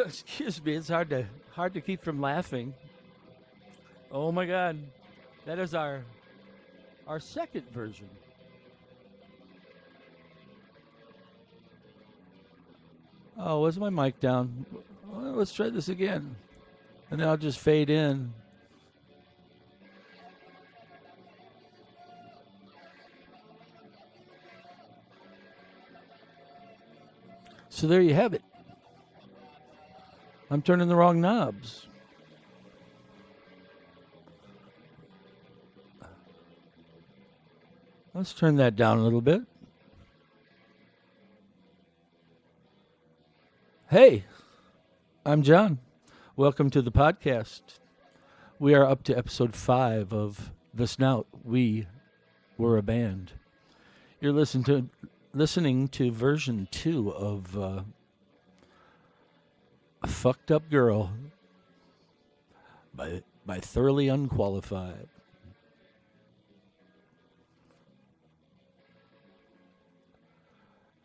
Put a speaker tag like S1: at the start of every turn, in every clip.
S1: Excuse me, it's hard to keep from laughing. Oh my god. That is our second version. Oh, was my mic down? Well, let's try this again. And then I'll just fade in. So there you have it. I'm turning the wrong knobs. Let's turn that down a little bit. Hey, I'm John. Welcome to the podcast. We are up to episode 5 of The Snout. We were a band. You're listening to version 2 of A Fucked Up Girl by Thoroughly Unqualified.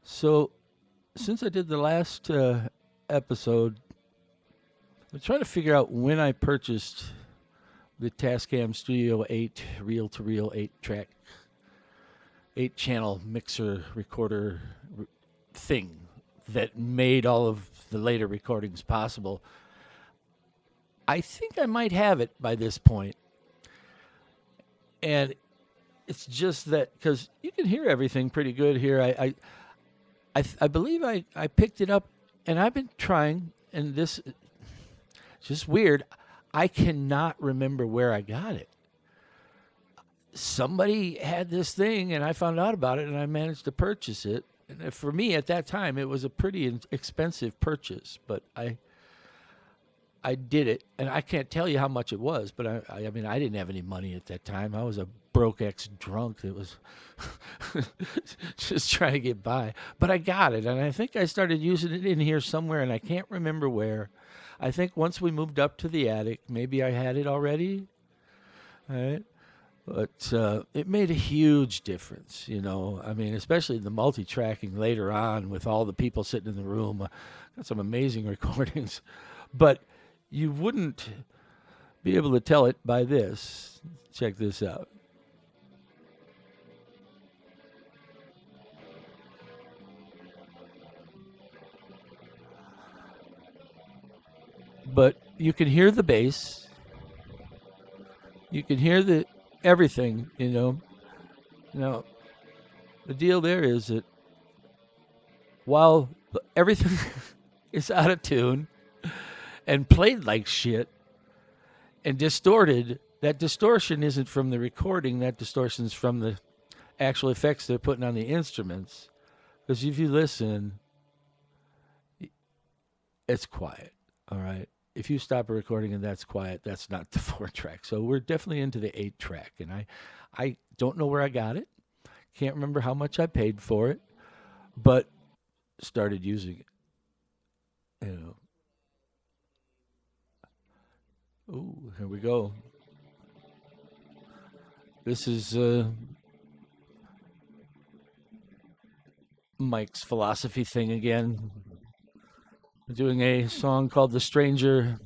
S1: So, since I did the last episode, I'm trying to figure out when I purchased the Tascam Studio 8 reel-to-reel 8-track, 8-channel mixer recorder thing that made all of the later recordings possible. I think I might have it by this point. And it's just that, because you can hear everything pretty good here. I believe I picked it up, and I've been trying, and this is just weird. I cannot remember where I got it. Somebody had this thing, and I found out about it, and I managed to purchase it. And for me, at that time, it was a pretty expensive purchase, but I did it, and I can't tell you how much it was, but I mean, I didn't have any money at that time. I was a broke ex-drunk that was just trying to get by. But I got it, and I think I started using it in here somewhere, and I can't remember where. I think once we moved up to the attic, maybe I had it already, all right? But it made a huge difference, you know. I mean, especially the multi-tracking later on with all the people sitting in the room. Got some amazing recordings. But you wouldn't be able to tell it by this. Check this out. But you can hear the bass. You can hear the everything, you know. Now, the deal there is that while everything is out of tune and played like shit and distorted, that distortion isn't from the recording, that distortion's from the actual effects they're putting on the instruments. Because if you listen, it's quiet, all right? If you stop a recording and that's quiet, that's not the 4-track. So we're definitely into the 8-track. And I don't know where I got it. Can't remember how much I paid for it, but started using it. You know. Ooh, here we go. This is Mike's philosophy thing again. Doing a song called "The Stranger"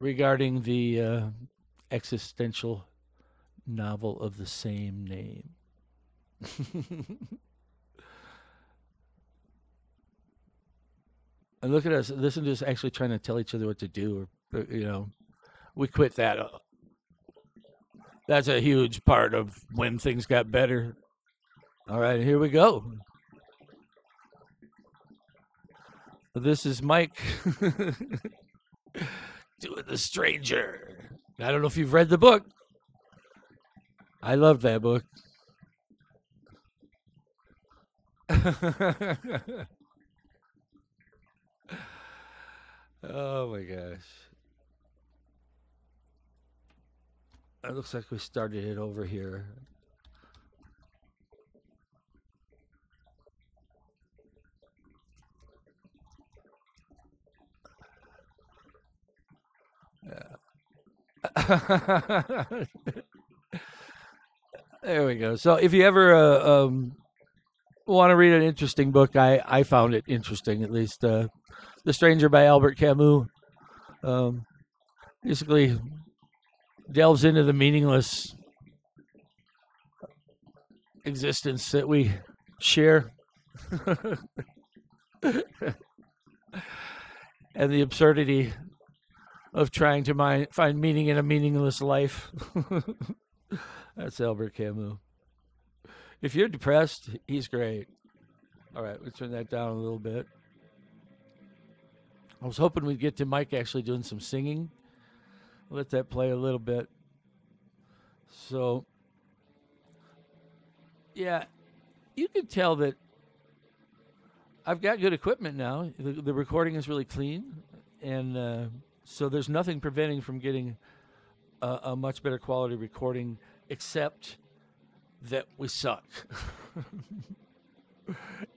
S1: regarding the existential novel of the same name. And look at us. Listen to us actually trying to tell each other what to do. You know, we quit that. That's a huge part of when things got better. All right, here we go. This is Mike doing "The Stranger." I don't know if you've read the book. I love that book. Oh my gosh. It looks like we started it over here. There we go. So if you ever want to read an interesting book, I found it interesting at least. The Stranger by Albert Camus. Um, Basically delves into the meaningless existence that we share and the absurdity of trying to find meaning in a meaningless life. That's Albert Camus. If you're depressed, he's great. All right, let's turn that down a little bit. I was hoping we'd get to Mike actually doing some singing. Let that play a little bit. So, yeah, you can tell that I've got good equipment now. The recording is really clean, and so there's nothing preventing from getting a much better quality recording, except that we suck.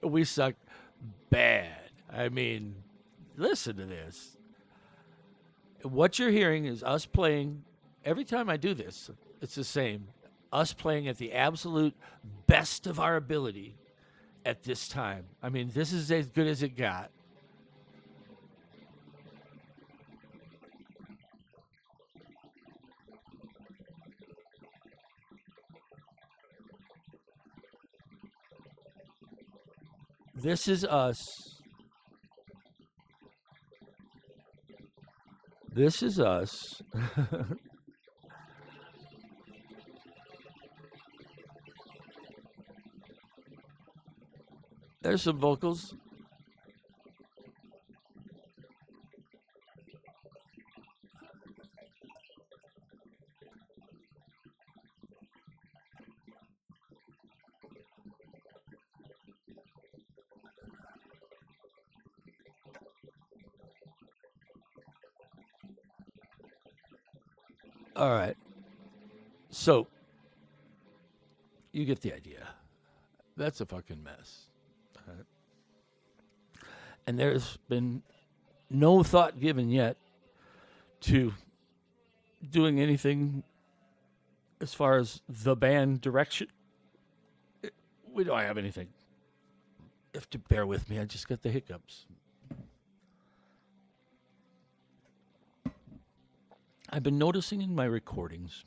S1: We suck bad. I mean, listen to this. What you're hearing is us playing. Every time I do this, it's the same. Us playing at the absolute best of our ability at this time. I mean, this is as good as it got. This is us. This is us. There's some vocals. All right. So you get the idea. That's a fucking mess. All right. And there's been no thought given yet to doing anything as far as the band direction. We don't have anything. You have to bear with me. I just got the hiccups. I've been noticing in my recordings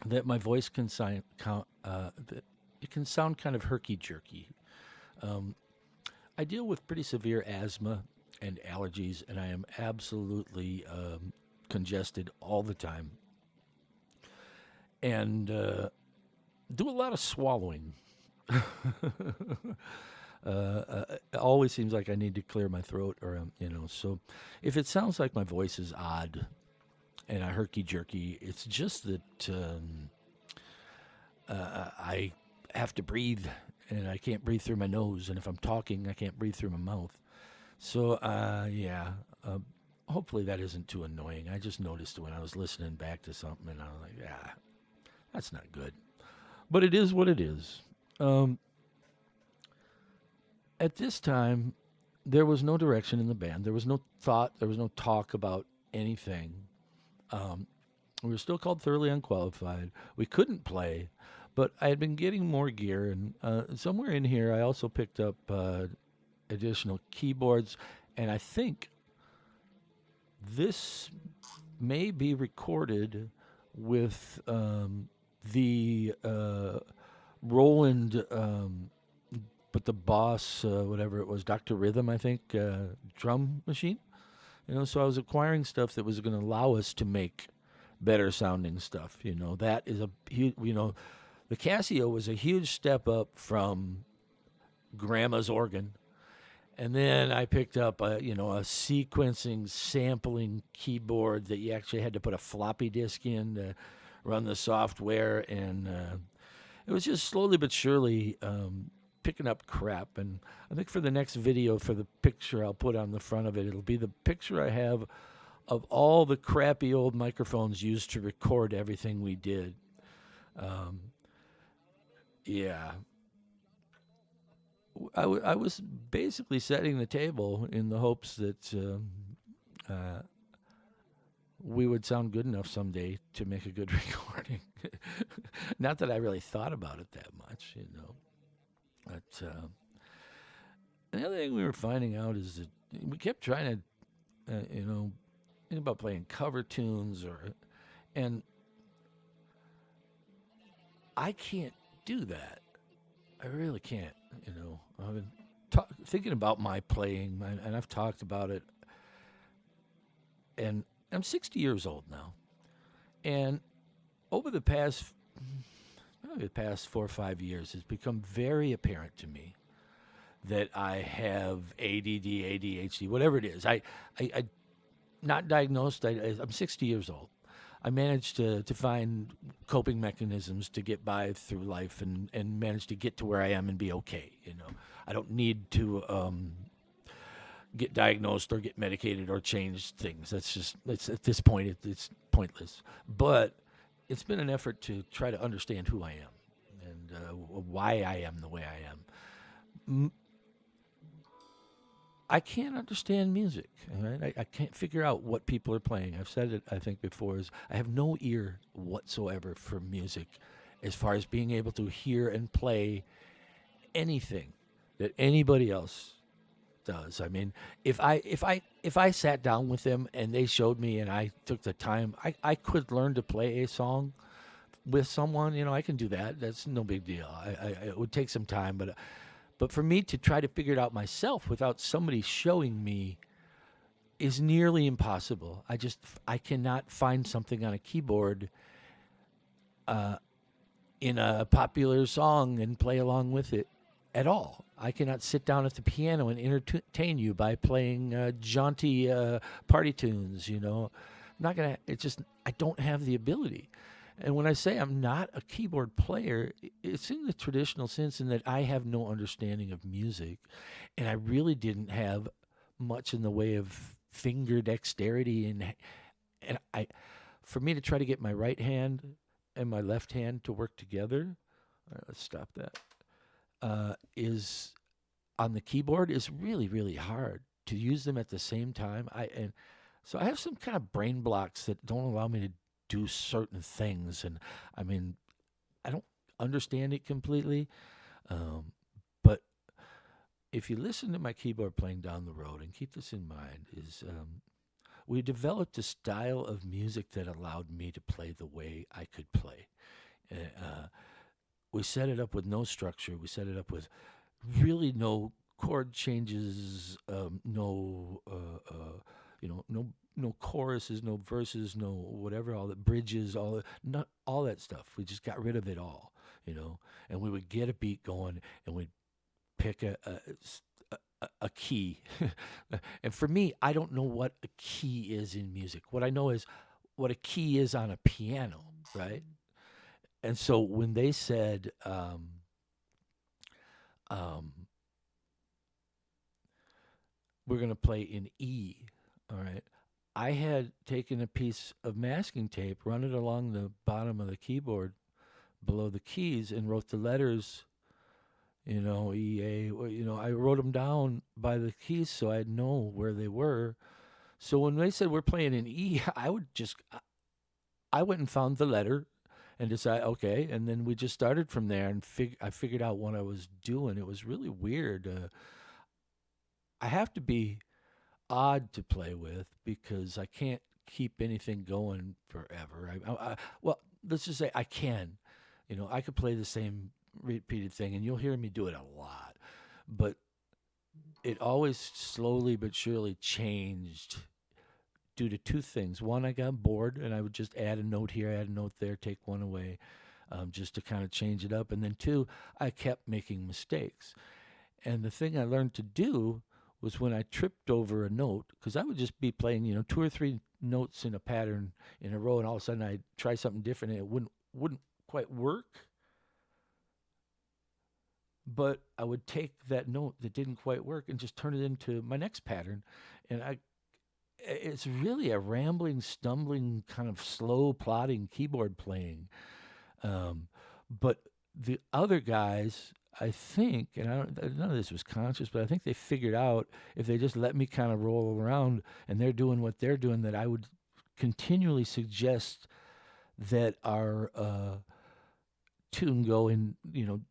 S1: that my voice can that it can sound kind of herky jerky. Um, I deal with pretty severe asthma and allergies, and I am absolutely congested all the time, and do a lot of swallowing. It always seems like I need to clear my throat, or So, if it sounds like my voice is odd and I herky jerky, it's just that I have to breathe, and I can't breathe through my nose, and if I'm talking, I can't breathe through my mouth. So, yeah. Hopefully that isn't too annoying. I just noticed when I was listening back to something, and I was like, yeah, that's not good. But it is what it is. Um, at this time, there was no direction in the band. There was no thought. There was no talk about anything. Um, we were still called thoroughly unqualified. We couldn't play, but I had been getting more gear, and somewhere in here, I also picked up additional keyboards, and I think this may be recorded with the Roland, but the Boss, whatever it was, Dr. Rhythm, I think, drum machine. So I was acquiring stuff that was going to allow us to make better sounding stuff. That is a huge, the Casio was a huge step up from grandma's organ. And then I picked up a sequencing sampling keyboard that you actually had to put a floppy disk in to run the software. And it was just slowly but surely picking up crap. And I think for the next video, for the picture I'll put on the front of it, it'll be the picture I have of all the crappy old microphones used to record everything we did. Um, yeah. I was basically setting the table in the hopes that uh, we would sound good enough someday to make a good recording. Not that I really thought about it that much. But And the other thing we were finding out is that we kept trying to, think about playing cover tunes, and I can't do that. I really can't. I've been thinking about my playing, and I've talked about it. And I'm 60 years old now, and over the past 4 or 5 years, it's become very apparent to me that I have ADD, ADHD, whatever it is. I not diagnosed. I'm 60 years old. I managed to find coping mechanisms to get by through life and manage to get to where I am and be okay. I don't need to get diagnosed or get medicated or change things. It's at this point it's pointless. But it's been an effort to try to understand who I am and why I am the way I am. I can't understand music. All right? I can't figure out what people are playing. I've said it, I think, before. Is I have no ear whatsoever for music, as far as being able to hear and play anything that anybody else does. I mean, if I sat down with them and they showed me and I took the time, I could learn to play a song with someone. I can do that. That's no big deal. It would take some time, but for me to try to figure it out myself without somebody showing me is nearly impossible. I cannot find something on a keyboard in a popular song and play along with it at all. I cannot sit down at the piano and entertain you by playing jaunty party tunes. I'm not gonna. It's just I don't have the ability. And when I say I'm not a keyboard player, it's in the traditional sense in that I have no understanding of music, and I really didn't have much in the way of finger dexterity and for me to try to get my right hand and my left hand to work together. All right, let's stop that. Is on the keyboard is really really hard to use them at the same time. So I have some kind of brain blocks that don't allow me to do certain things, and I mean I don't understand it completely, but if you listen to my keyboard playing down the road and keep this in mind, is we developed a style of music that allowed me to play the way I could play. Uh, we set it up with no structure. We set it up with really no chord changes, no choruses, no verses, no whatever, all the bridges, not all that stuff. We just got rid of it all, and we would get a beat going, and we'd pick a key. And for me, I don't know what a key is in music. What I know is what a key is on a piano, right? And so when they said, we're going to play in E, all right, I had taken a piece of masking tape, run it along the bottom of the keyboard below the keys, and wrote the letters, E, A, I wrote them down by the keys so I'd know where they were. So when they said we're playing in E, I went and found the letter and decided, okay, and then we just started from there, and I figured out what I was doing. It was really weird. I have to be odd to play with because I can't keep anything going forever. Well, let's just say I can. I could play the same repeated thing, and you'll hear me do it a lot. But it always slowly but surely changed due to two things. One, I got bored, and I would just add a note here, add a note there, take one away, just to kind of change it up. And then two, I kept making mistakes. And the thing I learned to do was when I tripped over a note, because I would just be playing, two or three notes in a pattern in a row, and all of a sudden I'd try something different, and it wouldn't quite work. But I would take that note that didn't quite work and just turn it into my next pattern. And it's really a rambling, stumbling, kind of slow, plodding keyboard playing. But the other guys, I think, and none of this was conscious, but I think they figured out if they just let me kind of roll around and they're doing what they're doing, that I would continually suggest that our tune go in,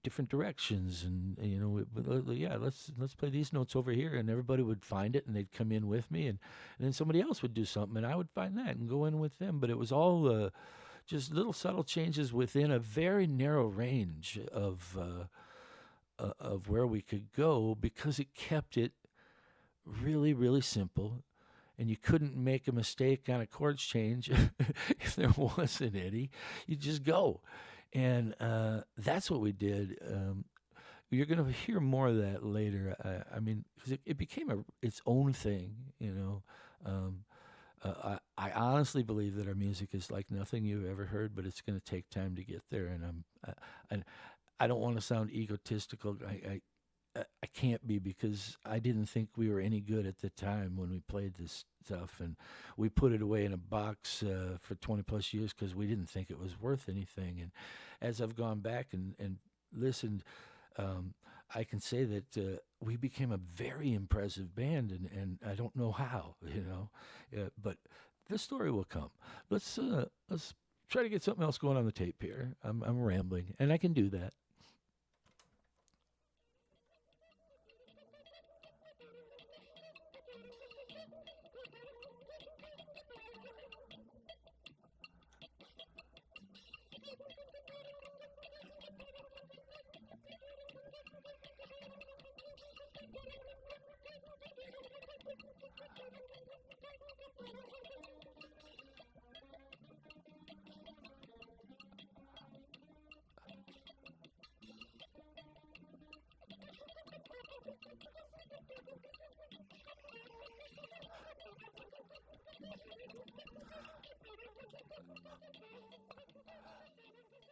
S1: different directions, and yeah, let's play these notes over here, and everybody would find it, and they'd come in with me, and then somebody else would do something, and I would find that and go in with them. But it was all just little subtle changes within a very narrow range of where we could go, because it kept it really, really simple, and you couldn't make a mistake on a chord change if there wasn't any. You just go, and that's what we did. You're going to hear more of that later. I mean, because it became its own thing, I honestly believe that our music is like nothing you've ever heard, but it's going to take time to get there. And I don't want to sound egotistical. I can't be, because I didn't think we were any good at the time when we played this stuff, and we put it away in a box for 20 plus years because we didn't think it was worth anything. And as I've gone back and listened, I can say that we became a very impressive band, and I don't know how, but the story will come. Let's try to get something else going on the tape here. I'm rambling, and I can do that.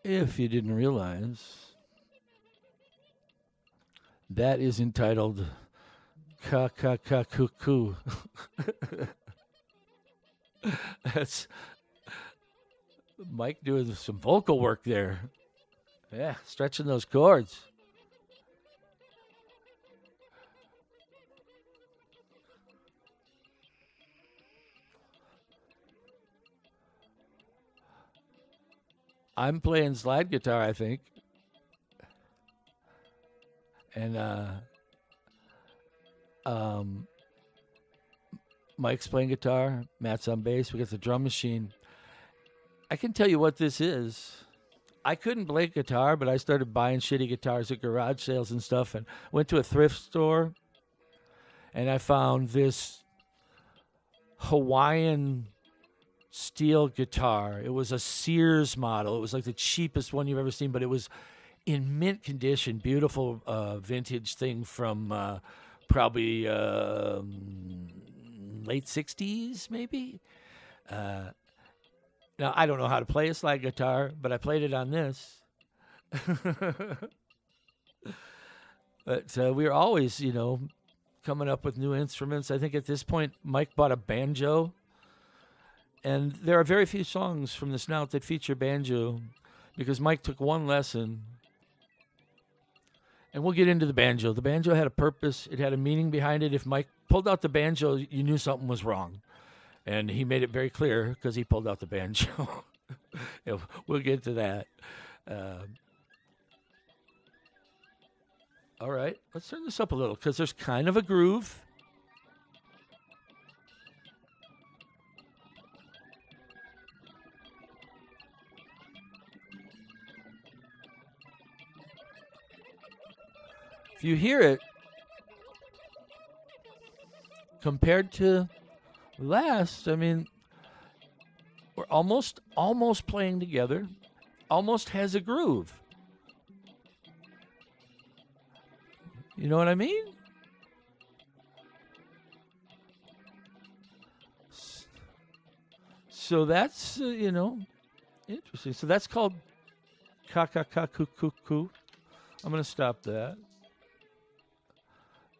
S1: If you didn't realize, that is entitled Ka Ka Ka Cuckoo. That's Mike doing some vocal work there. Yeah, stretching those chords. I'm playing slide guitar, I think, and um, Mike's playing guitar. Matt's on bass. We got the drum machine. I can tell you what this is. I couldn't play guitar, but I started buying shitty guitars at garage sales and stuff, and went to a thrift store, and I found this Hawaiian steel guitar. It was a Sears model. It was like the cheapest one you've ever seen, but it was in mint condition, beautiful vintage thing from probably late 60s, maybe. Uh, Now, I don't know how to play a slide guitar, but I played it on this. But we were always, coming up with new instruments. I think at this point, Mike bought a banjo. And there are very few songs from the Snout that feature banjo, because Mike took one lesson. And we'll get into the banjo. The banjo had a purpose, it had a meaning behind it. If Mike pulled out the banjo, you knew something was wrong. And he made it very clear because he pulled out the banjo. Yeah, we'll get to that. All right, let's turn this up a little because there's kind of a groove. If you hear it, compared to last, I mean, we're almost playing together. Almost has a groove. You know what I mean? So that's interesting. So that's called ka ka ka ku ku ku. I'm gonna stop that,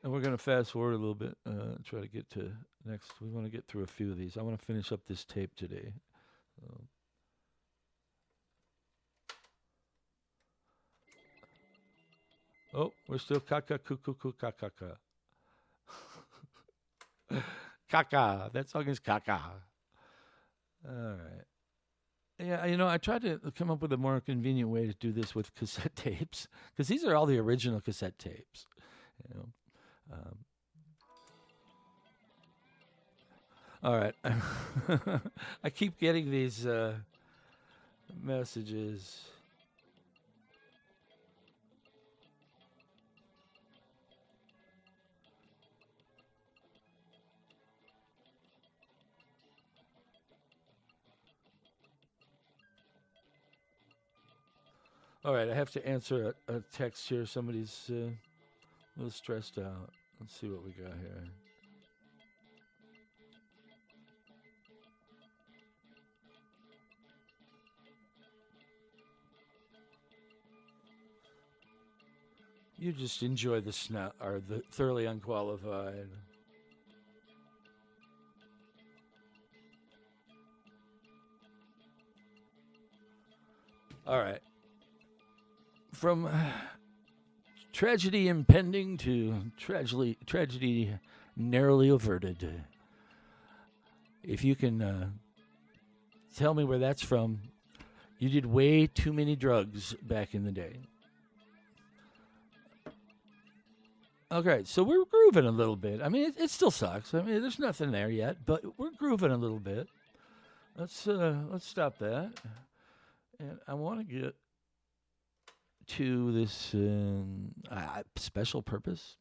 S1: and we're gonna fast forward a little bit. Try to get to next. We want to get through a few of these. I want to finish up this tape today. Oh, we're still kaka kuku kaka kaka. Kaka. That song is kaka. All right. Yeah, I tried to come up with a more convenient way to do this with cassette tapes because these are all the original cassette tapes. You know. Um, all right. I keep getting these messages. All right, I have to answer a text here. Somebody's a little stressed out. Let's see what we got here. You just enjoy the snout or the thoroughly unqualified. All right. From tragedy impending to tragedy narrowly averted. If you can tell me where that's from, you did way too many drugs back in the day. Okay, so we're grooving a little bit. I mean, it still sucks. I mean, there's nothing there yet, but we're grooving a little bit. Let's stop that. And I want to get to this special purpose.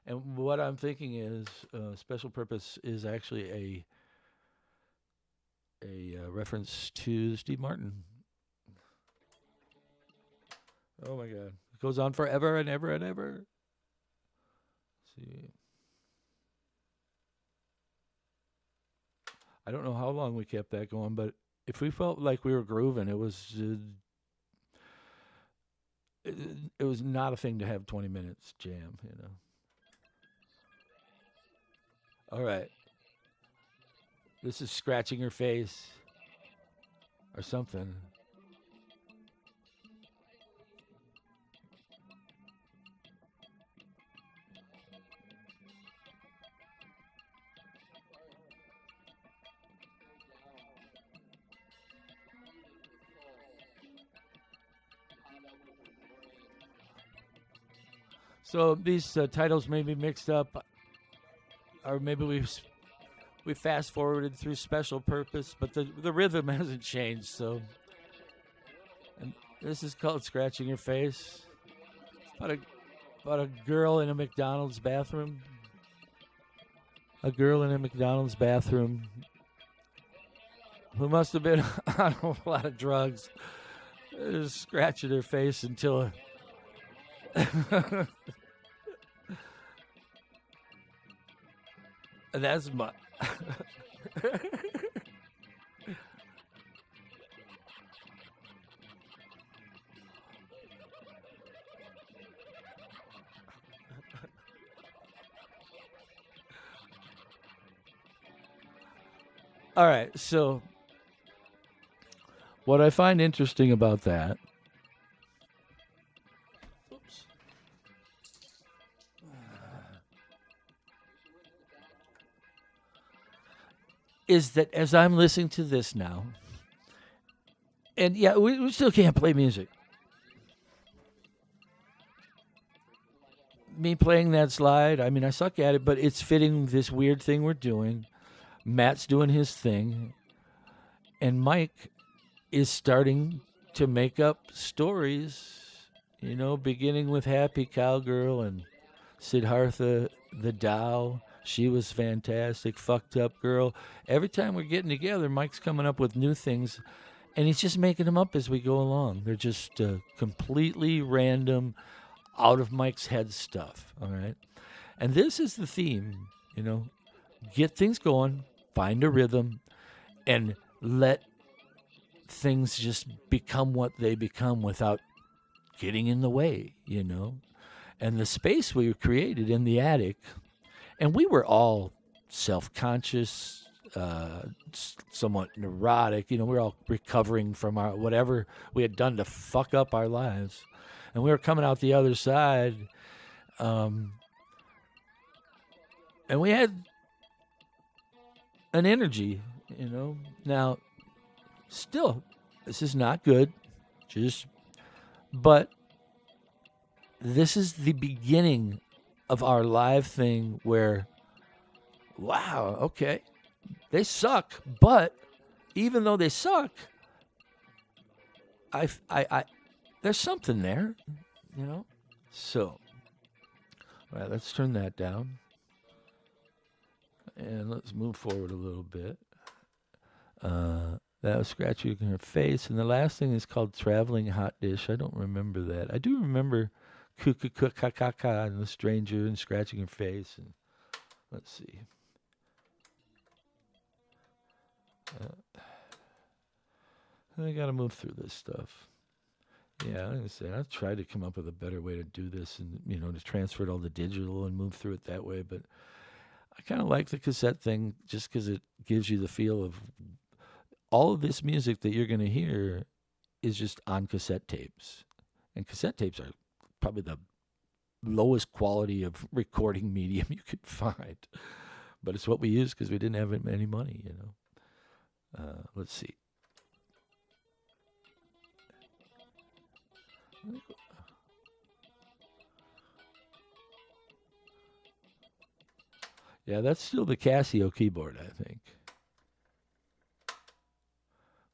S1: And what I'm thinking is special purpose is actually a reference to Steve Martin. Oh my God, it goes on forever and ever and ever. Let's see, I don't know how long we kept that going, but if we felt like we were grooving, it was not a thing to have 20 minutes jam. All right, this is scratching her face or something. So these titles may be mixed up, or maybe we fast forwarded through special purpose, but the rhythm hasn't changed. So, and this is called scratching your face. About a girl in a McDonald's bathroom. A girl in a McDonald's bathroom who must have been on a lot of drugs, just scratching her face until. That's my. All right, so what I find interesting about that is that as I'm listening to this now, and yeah, we still can't play music. Me playing that slide, I mean, I suck at it, but it's fitting this weird thing we're doing. Matt's doing his thing, and Mike is starting to make up stories, beginning with Happy Cowgirl and Siddhartha the Dow. She was fantastic. Fucked Up Girl. Every time we're getting together, Mike's coming up with new things, and he's just making them up as we go along. They're just completely random, out of Mike's head stuff. All right. And this is the theme, get things going, find a rhythm, and let things just become what they become without getting in the way, And the space we created in the attic, and we were all self-conscious, somewhat neurotic. We're all recovering from our whatever we had done to fuck up our lives, and we were coming out the other side, and we had an energy, Now, still, This is not good. Just, but this is the beginning of our live thing where, wow, okay, they suck, but even though they suck, I there's something there, you know. So, all right, let's turn that down and let's move forward a little bit. That was scratching her face, and the last thing is called traveling hot dish. I don't remember that. I do remember ka and the stranger and scratching her face, and let's see. I got to move through this stuff. Yeah, like I said, I've tried to come up with a better way to do this and, to transfer it all to digital and move through it that way. But I kind of like the cassette thing just because it gives you the feel of all of this music that you're going to hear is just on cassette tapes. And cassette tapes are probably the lowest quality of recording medium you could find. But it's what we used because we didn't have any money, Let's see. Yeah, that's still the Casio keyboard, I think.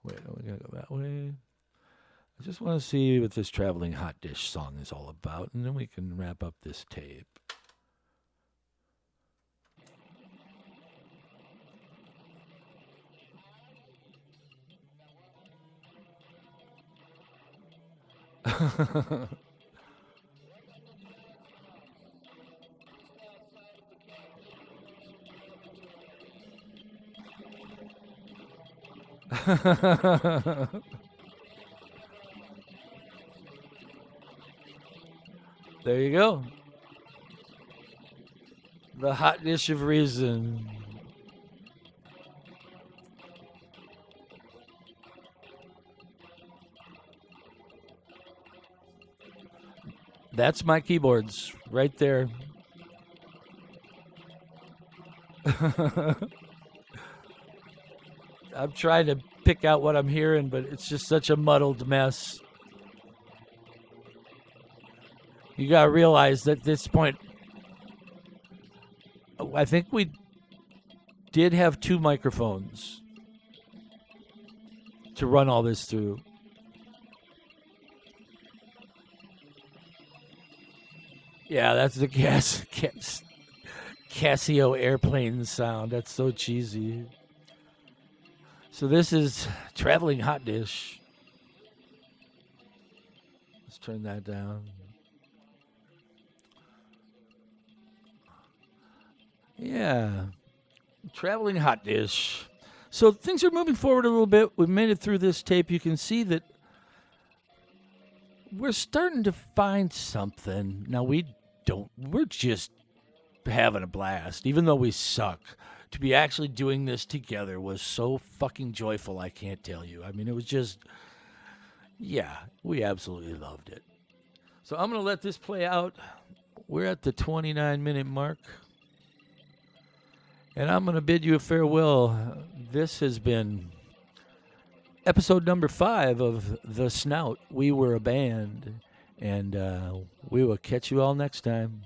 S1: Wait, we gotta go that way. I just want to see what this traveling hot dish song is all about, and then we can wrap up this tape. There you go. The hot dish of reason. That's my keyboards right there. I'm trying to pick out what I'm hearing, but it's just such a muddled mess. You got to realize that at this point, I think we did have two microphones to run all this through. Yeah, that's the Casio airplane sound. That's so cheesy. So this is traveling hot dish. Let's turn that down. Yeah, traveling hot dish. So things are moving forward a little bit. We've made it through this tape. You can see that we're starting to find something. Now we're just having a blast, even though we suck. To be actually doing this together was so fucking joyful, I can't tell you. I mean, it was just, yeah, we absolutely loved it. So I'm going to let this play out. We're at the 29-minute mark. And I'm going to bid you a farewell. This has been episode number 5 of The Snout. We were a band. And we will catch you all next time.